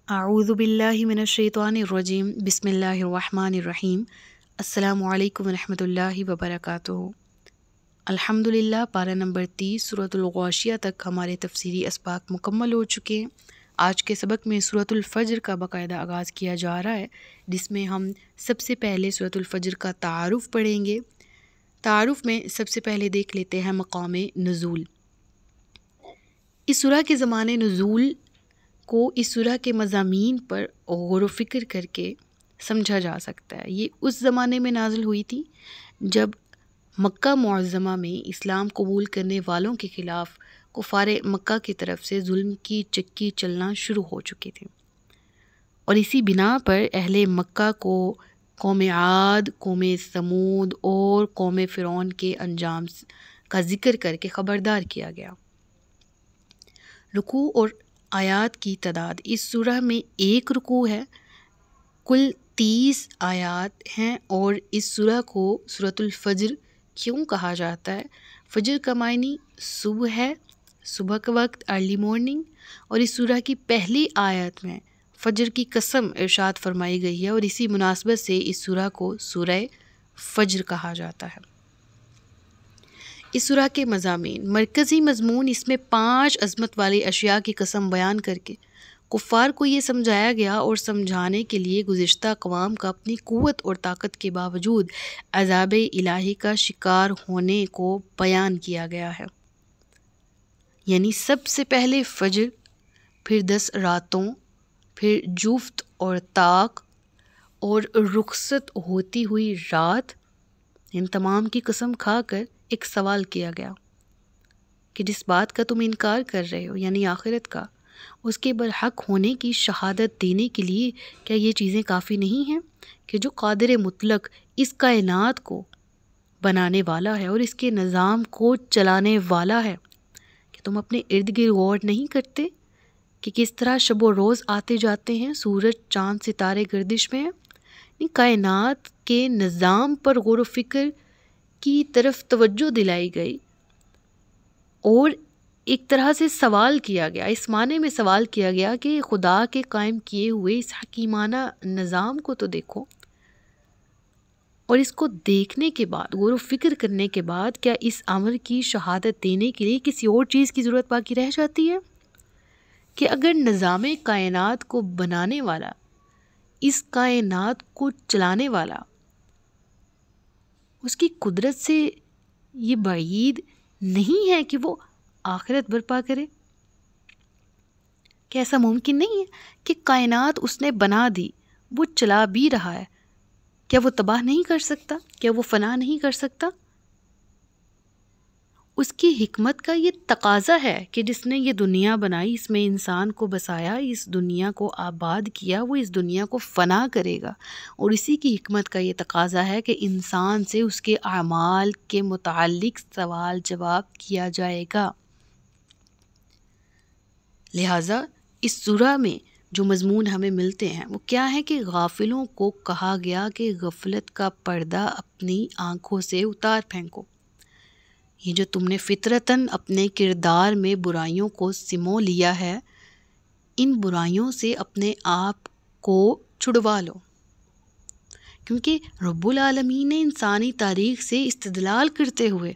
اعوذ باللہ من الشیطان الرجیم بسم اللہ الرحمن الرحیم السلام علیکم ورحمۃ اللہ وبرکاتہ۔ الحمدللہ پارہ نمبر 30 سورۃ الغاشیہ تک ہمارے تفسیری اسباق مکمل ہو چکے ہیں۔ آج کے سبق میں سورۃ الفجر کا باقاعدہ آغاز کیا جا رہا ہے، جس میں ہم سب سے پہلے سورۃ الفجر کا تعارف پڑھیں گے۔ تعارف میں سب سے پہلے دیکھ لیتے ہیں مقام نزول۔ اس سورہ کے زمانے نزول کو اس سورہ کے مضامین پر غور و فکر کر کے سمجھا جا سکتا ہے۔ یہ اس زمانے میں نازل ہوئی تھی جب مکہ معظمہ میں اسلام قبول کرنے والوں کے خلاف کفار مکہ کی طرف سے ظلم کی چکی چلنا شروع ہو چکی تھی، اور اسی بنا پر اہل مکہ کو قوم عاد، قوم ثمود اور قوم فرعون کے انجام کا ذکر کر کے خبردار کیا گیا۔ رکوع اور آیات کی تعداد اس سورہ میں 1 رکوع ہے، کل 30 آیات ہیں، اور اس سورہ کو سورۃ الفجر کیوں کہا جاتا ہے؟ فجر کا معنی صبح ہے، صبح کا وقت، ارلی مارننگ، اور اس سورہ کی پہلی آیت میں فجر کی قسم ارشاد فرمائی گئی ہے، اور اسی مناسبت سے اس سورہ کو سورہ فجر کہا جاتا ہے۔ اس سورہ کے مضامین، مرکزی مضمون اس میں 5 عظمت والے اشیاء کی قسم بیان کر کے کفار کو یہ سمجھایا گیا اور سمجھانے کے لیے گزشتہ اقوام کا اپنی قوت اور طاقت کے باوجود عذاب الہی کا شکار ہونے کو بیان کیا گیا ہے۔ یعنی سب سے پہلے فجر، پھر 10 راتوں، پھر جفت اور طاق اور رخصت ہوتی ہوئی رات، ان تمام کی قسم کھا کر ایک سوال کیا گیا کہ جس بات کا تم انکار کر رہے ہو، یعنی آخرت کا، اس کے برحق ہونے کی شہادت دینے کے لیے کیا یہ چیزیں کافی نہیں ہیں کہ جو قادر مطلق اس کائنات کو بنانے والا ہے اور اس کے نظام کو چلانے والا ہے، کہ تم اپنے ارد گرد غور نہیں کرتے کہ کس طرح شب و روز آتے جاتے ہیں، سورج چاند ستارے گردش میں ہیں۔ کائنات کے نظام پر غور و فکر کی طرف توجہ دلائی گئی اور ایک طرح سے سوال کیا گیا، اس معنی میں سوال کیا گیا کہ خدا کے قائم کیے ہوئے اس حکیمانہ نظام کو تو دیکھو، اور اس کو دیکھنے کے بعد، غور و فکر کرنے کے بعد، کیا اس امر کی شہادت دینے کے لیے کسی اور چیز کی ضرورت باقی رہ جاتی ہے؟ کہ اگر نظام کائنات کو بنانے والا، اس کائنات کو چلانے والا، اس کی قدرت سے یہ بعید نہیں ہے کہ وہ آخرت برپا کرے؟ کہ ایسا ممکن نہیں ہے کہ کائنات اس نے بنا دی، وہ چلا بھی رہا ہے، کیا وہ تباہ نہیں کر سکتا؟ کیا وہ فنا نہیں کر سکتا؟ اس کی حکمت کا یہ تقاضا ہے کہ جس نے یہ دنیا بنائی، اس میں انسان کو بسایا، اس دنیا کو آباد کیا، وہ اس دنیا کو فنا کرے گا، اور اسی کی حکمت کا یہ تقاضا ہے کہ انسان سے اس کے اعمال کے متعلق سوال جواب کیا جائے گا۔ لہٰذا اس سورہ میں جو مضمون ہمیں ملتے ہیں وہ کیا ہے کہ غافلوں کو کہا گیا کہ غفلت کا پردہ اپنی آنکھوں سے اتار پھینکو۔ یہ جو تم نے فطرتاً اپنے کردار میں برائیوں کو سمو لیا ہے، ان برائیوں سے اپنے آپ کو چھڑوا لو، کیونکہ رب العالمین نے انسانی تاریخ سے استدلال کرتے ہوئے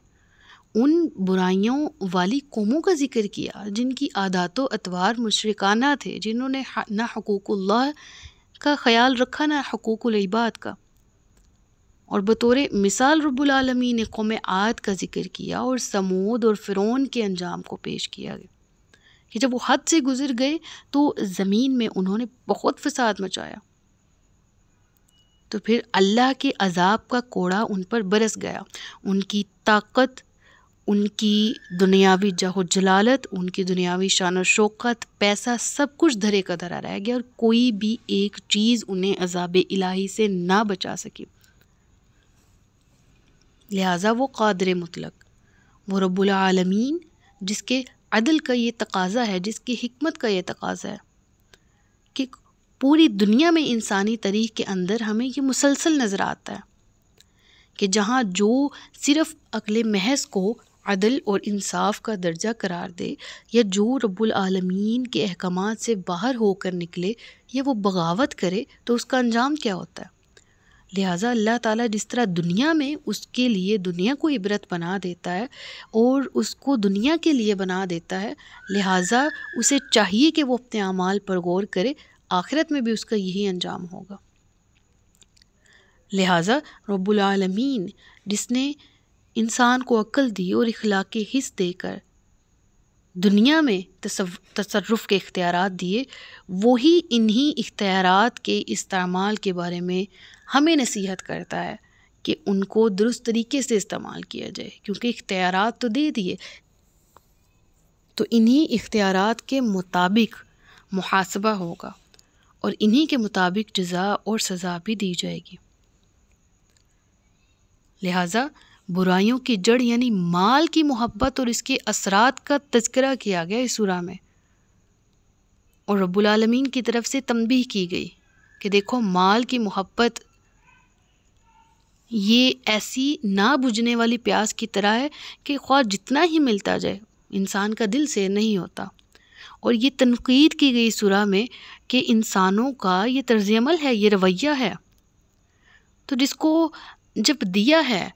ان برائیوں والی قوموں کا ذکر کیا جن کی عادات و اطوار مشرکانہ تھے، جنہوں نے نہ حقوق اللہ کا خیال رکھا نہ حقوق العباد کا، اور بطور مثال رب العالمین نے قوم عاد کا ذکر کیا اور ثمود اور فرعون کے انجام کو پیش کیا گیا کہ جب وہ حد سے گزر گئے تو زمین میں انہوں نے بہت فساد مچایا، تو پھر اللہ کے عذاب کا کوڑا ان پر برس گیا، ان کی طاقت، ان کی دنیاوی جاہ و جلالت، ان کی دنیاوی شان و شوکت، پیسہ، سب کچھ دھرے کا دھرا رہ گیا، اور کوئی بھی ایک چیز انہیں عذاب الہی سے نہ بچا سکی۔ لہٰذا وہ قادر مطلق، وہ رب العالمین، جس کے عدل کا یہ تقاضا ہے، جس کی حکمت کا یہ تقاضا ہے کہ پوری دنیا میں انسانی تاریخ کے اندر ہمیں یہ مسلسل نظر آتا ہے کہ جہاں جو صرف عقل محض کو عدل اور انصاف کا درجہ قرار دے، یا جو رب العالمین کے احکامات سے باہر ہو کر نکلے یا وہ بغاوت کرے تو اس کا انجام کیا ہوتا ہے۔ لہٰذا اللہ تعالیٰ جس طرح دنیا میں اس کے لیے دنیا کو عبرت بنا دیتا ہے اور اس کو دنیا کے لیے بنا دیتا ہے، لہٰذا اسے چاہیے کہ وہ اپنے اعمال پر غور کرے، آخرت میں بھی اس کا یہی انجام ہوگا۔ لہٰذا رب العالمین جس نے انسان کو عقل دی اور اخلاقی حس دے کر دنیا میں تصرف کے اختیارات دیے، وہی انہی اختیارات کے استعمال کے بارے میں ہمیں نصیحت کرتا ہے کہ ان کو درست طریقے سے استعمال کیا جائے، کیونکہ اختیارات تو دے دیے، تو انہی اختیارات کے مطابق محاسبہ ہوگا اور انہی کے مطابق جزا اور سزا بھی دی جائے گی۔ لہٰذا برائیوں کی جڑ یعنی مال کی محبت اور اس کے اثرات کا تذکرہ کیا گیا اس سورہ میں، اور رب العالمین کی طرف سے تنبیہ کی گئی کہ دیکھو مال کی محبت یہ ایسی نہ بجھنے والی پیاس کی طرح ہے کہ خواہ جتنا ہی ملتا جائے انسان کا دل سے نہیں ہوتا، اور یہ تنقید کی گئی سورہ میں کہ انسانوں کا یہ طرز عمل ہے، یہ رویہ ہے، تو جس کو جب دیا ہے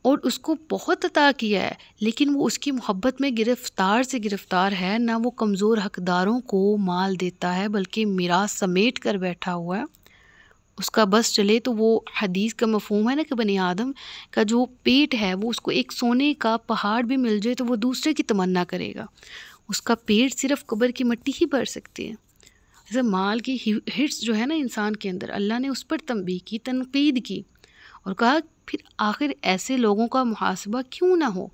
اور اس کو بہت عطا کیا ہے لیکن وہ اس کی محبت میں گرفتار ہے، نہ وہ کمزور حقداروں کو مال دیتا ہے بلکہ میراث سمیٹ کر بیٹھا ہوا ہے، اس کا بس چلے تو وہ حدیث کا مفہوم ہے نا کہ بنی آدم کا جو پیٹ ہے وہ اس کو ایک سونے کا پہاڑ بھی مل جائے تو وہ دوسرے کی تمنا کرے گا، اس کا پیٹ صرف قبر کی مٹی ہی بھر سکتی ہے۔ جیسے مال کی حرص جو ہے نا انسان کے اندر، اللہ نے اس پر تنبیہ کی، تنقید کی اور کہا پھر آخر ایسے لوگوں کا محاسبہ کیوں نہ ہو،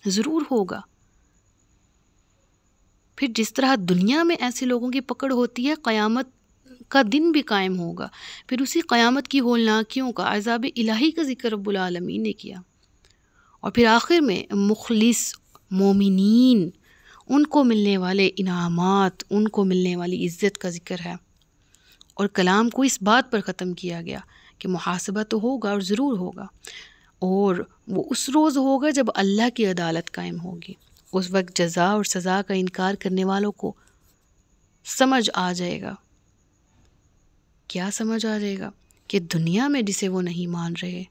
ضرور ہوگا۔ پھر جس طرح دنیا میں ایسے لوگوں کی پکڑ ہوتی ہے، قیامت کا دن بھی قائم ہوگا، پھر اسی قیامت کی ہولناکیوں کا، عذاب الہی کا ذکر رب العالمین نے کیا، اور پھر آخر میں مخلص مومنین ان کو ملنے والے انعامات، ان کو ملنے والی عزت کا ذکر ہے، اور کلام کو اس بات پر ختم کیا گیا کہ محاسبہ تو ہوگا اور ضرور ہوگا، اور وہ اس روز ہوگا جب اللہ کی عدالت قائم ہوگی، اس وقت جزا اور سزا کا انکار کرنے والوں کو سمجھ آ جائے گا۔ کیا سمجھ آ جائے گا؟ کہ دنیا میں جسے وہ نہیں مان رہے،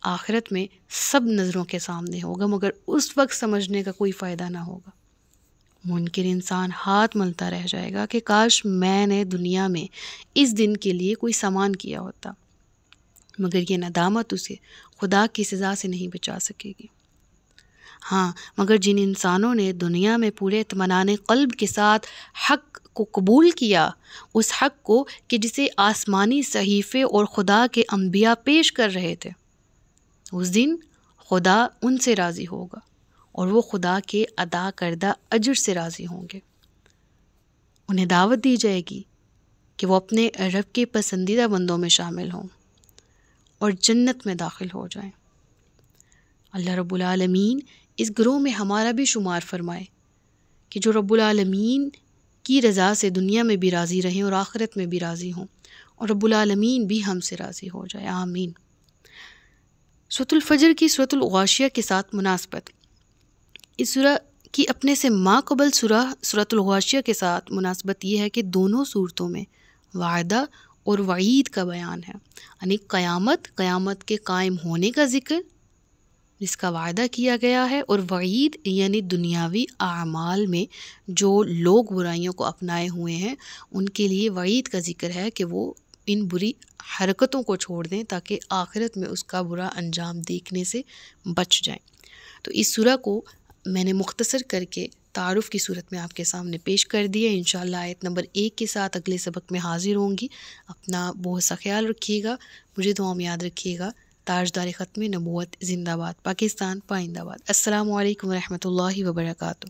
آخرت میں سب نظروں کے سامنے ہوگا، مگر اس وقت سمجھنے کا کوئی فائدہ نہ ہوگا۔ منکر انسان ہاتھ ملتا رہ جائے گا کہ کاش میں نے دنیا میں اس دن کے لیے کوئی سامان کیا ہوتا، مگر یہ ندامت اسے خدا کی سزا سے نہیں بچا سکے گی۔ ہاں، مگر جن انسانوں نے دنیا میں پورے اطمینان قلب کے ساتھ حق کو قبول کیا، اس حق کو کہ جسے آسمانی صحیفے اور خدا کے انبیاء پیش کر رہے تھے، اس دن خدا ان سے راضی ہوگا اور وہ خدا کے ادا کردہ اجر سے راضی ہوں گے۔ انہیں دعوت دی جائے گی کہ وہ اپنے رب کے پسندیدہ بندوں میں شامل ہوں اور جنت میں داخل ہو جائیں۔ اللہ رب العالمین اس گروہ میں ہمارا بھی شمار فرمائے کہ جو رب العالمین کی رضا سے دنیا میں بھی راضی رہیں اور آخرت میں بھی راضی ہوں، اور رب العالمین بھی ہم سے راضی ہو جائے، آمین۔ سورۃ الفجر کی سورۃ الغاشیہ کے ساتھ مناسبت، اس سورہ کی اپنے سے ماقبل سورۃ الغاشیہ کے ساتھ مناسبت یہ ہے کہ دونوں صورتوں میں وعدہ اور وعید کا بیان ہے، یعنی قیامت کے قائم ہونے کا ذکر جس کا وعدہ کیا گیا ہے، اور وعید یعنی دنیاوی اعمال میں جو لوگ برائیوں کو اپنائے ہوئے ہیں ان کے لیے وعید کا ذکر ہے کہ وہ ان بری حرکتوں کو چھوڑ دیں تاکہ آخرت میں اس کا برا انجام دیکھنے سے بچ جائیں۔ تو اس سورہ کو میں نے مختصر کر کے تعارف کی صورت میں آپ کے سامنے پیش کر دیا۔ انشاءاللہ آیت نمبر 1 کے ساتھ اگلے سبق میں حاضر ہوں گی۔ اپنا بہت سا خیال رکھیے گا، مجھے دعا میں یاد رکھیے گا۔ تاجدار ختم نبوت زندہ باد، پاکستان پائندہ باد۔ السلام علیکم ورحمۃ اللہ وبرکاتہ۔